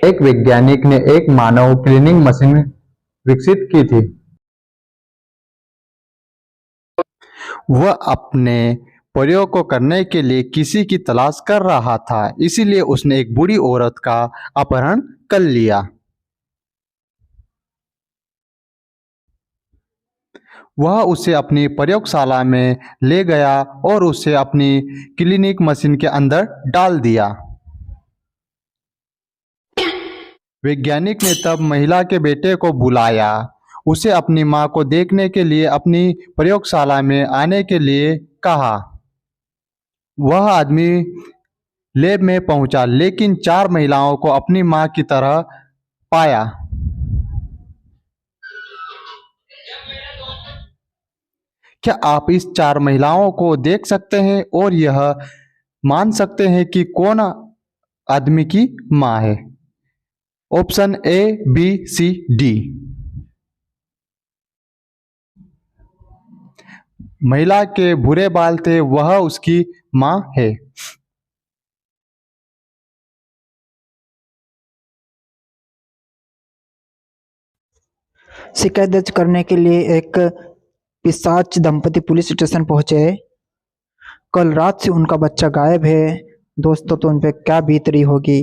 एक वैज्ञानिक ने एक मानव क्लीनिंग मशीन विकसित की थी। वह अपने प्रयोग को करने के लिए किसी की तलाश कर रहा था, इसीलिए उसने एक बूढ़ी औरत का अपहरण कर लिया। वह उसे अपनी प्रयोगशाला में ले गया और उसे अपनी क्लीनिंग मशीन के अंदर डाल दिया। वैज्ञानिक ने तब महिला के बेटे को बुलाया, उसे अपनी मां को देखने के लिए अपनी प्रयोगशाला में आने के लिए कहा। वह आदमी लैब में पहुंचा, लेकिन 4 महिलाओं को अपनी मां की तरह पाया। क्या आप इस 4 महिलाओं को देख सकते हैं और यह मान सकते हैं कि कौन आदमी की मां है? Option A, B, C, D. महिला के भूरे बाल थे, वह उसकी मां है। शिकायत दर्ज करने के लिए एक पिशाच दंपति पुलिस स्टेशन पहुंचे। कल रात से उनका बच्चा गायब है। दोस्तों, तो उन पे क्या बीत रही होगी।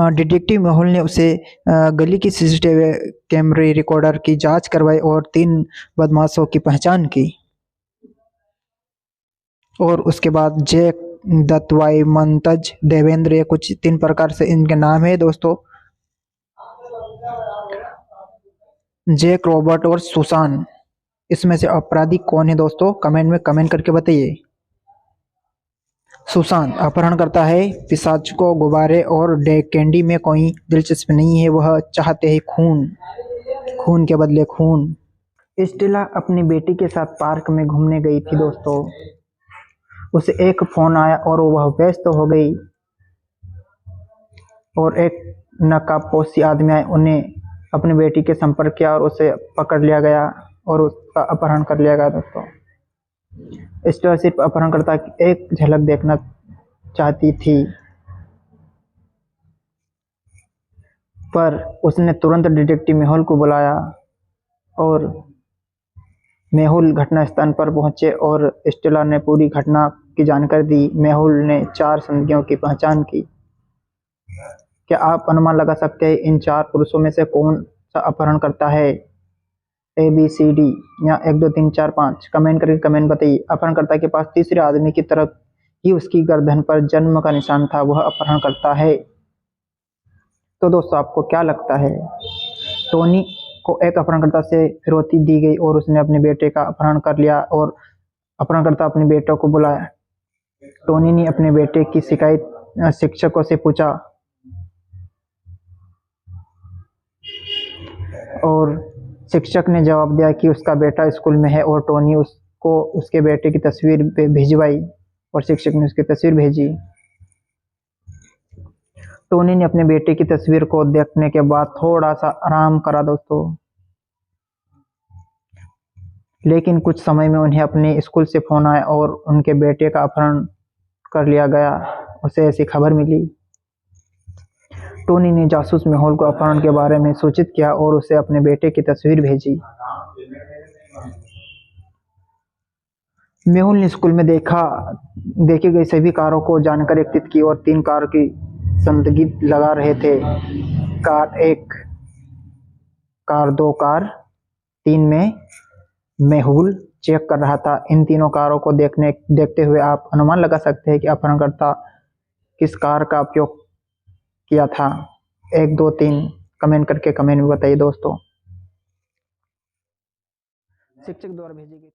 डिटेक्टिव मेहुल ने उसे गली की सीसीटीवी कैमरे रिकॉर्डर की जांच करवाई और 3 बदमाशों की पहचान की। और उसके बाद जैक, दत्तवाई, मंतज, देवेंद्र, ये कुछ 3 प्रकार से इनके नाम है दोस्तों। जैक, रॉबर्ट और सुसान, इसमें से अपराधी कौन है दोस्तों? कमेंट में कमेंट करके बताइए। सुसान अपहरण करता है। पिशाच को गुब्बारे और कैंडी में कोई दिलचस्पी नहीं है, वह चाहते हैं खून, खून के बदले खून। स्टेला अपनी बेटी के साथ पार्क में घूमने गई थी दोस्तों। उसे एक फोन आया और वह व्यस्त हो गई और एक नकाबपोशी आदमी आए, उन्हें अपनी बेटी के संपर्क किया और उसे पकड़ लिया गया और उसका अपहरण कर लिया गया दोस्तों। स्टेला सिर्फ अपहरणकर्ता की एक झलक देखना चाहती थी, पर उसने तुरंत डिटेक्टिव मेहुल को बुलाया और मेहुल घटनास्थल पर पहुंचे और स्टेला ने पूरी घटना की जानकारी दी। मेहुल ने 4 संदिग्धों की पहचान की। क्या आप अनुमान लगा सकते हैं इन 4 पुरुषों में से कौन सा अपहरण करता है? ए, बी, सी, डी या 1, 2, 3, 4, 5? कमेंट करके कमेंट बताइए। अपहरणकर्ता के पास तीसरे आदमी की तरफ ही उसकी गर्दन पर जन्म का निशान था, वह अपहरण करता है। तो दोस्तों, आपको क्या लगता है? टोनी को एक अपहरणकर्ता से फिरौती दी गई और उसने अपने बेटे का अपहरण कर लिया और अपहरणकर्ता अपने बेटे को बुलाया। टोनी ने अपने बेटे की शिकायत शिक्षकों से पूछा और शिक्षक ने जवाब दिया कि उसका बेटा स्कूल में है और टोनी उसको उसके बेटे की तस्वीर भिजवाई और शिक्षक ने उसकी तस्वीर भेजी। टोनी ने अपने बेटे की तस्वीर को देखने के बाद थोड़ा सा आराम करा दोस्तों, लेकिन कुछ समय में उन्हें अपने स्कूल से फोन आया और उनके बेटे का अपहरण कर लिया गया। उसे ऐसी खबर मिली। टोनी ने जासूस मेहुल को अपहरण के बारे में सूचित किया और उसे अपने बेटे की तस्वीर भेजी। मेहुल ने स्कूल में देखी गई सभी कारों को जानकारी एकत्रित की और 3 कार की संदिग्ध लगा रहे थे। कार 1, कार 2, कार 3 में मेहुल चेक कर रहा था। इन तीनों कारों को देखते हुए आप अनुमान लगा सकते हैं कि अपहरणकर्ता किस कार का उपयोग किया था। 1, 2, 3 कमेंट करके कमेंट में बताइए दोस्तों। शिक्षक द्वारा भेजी गई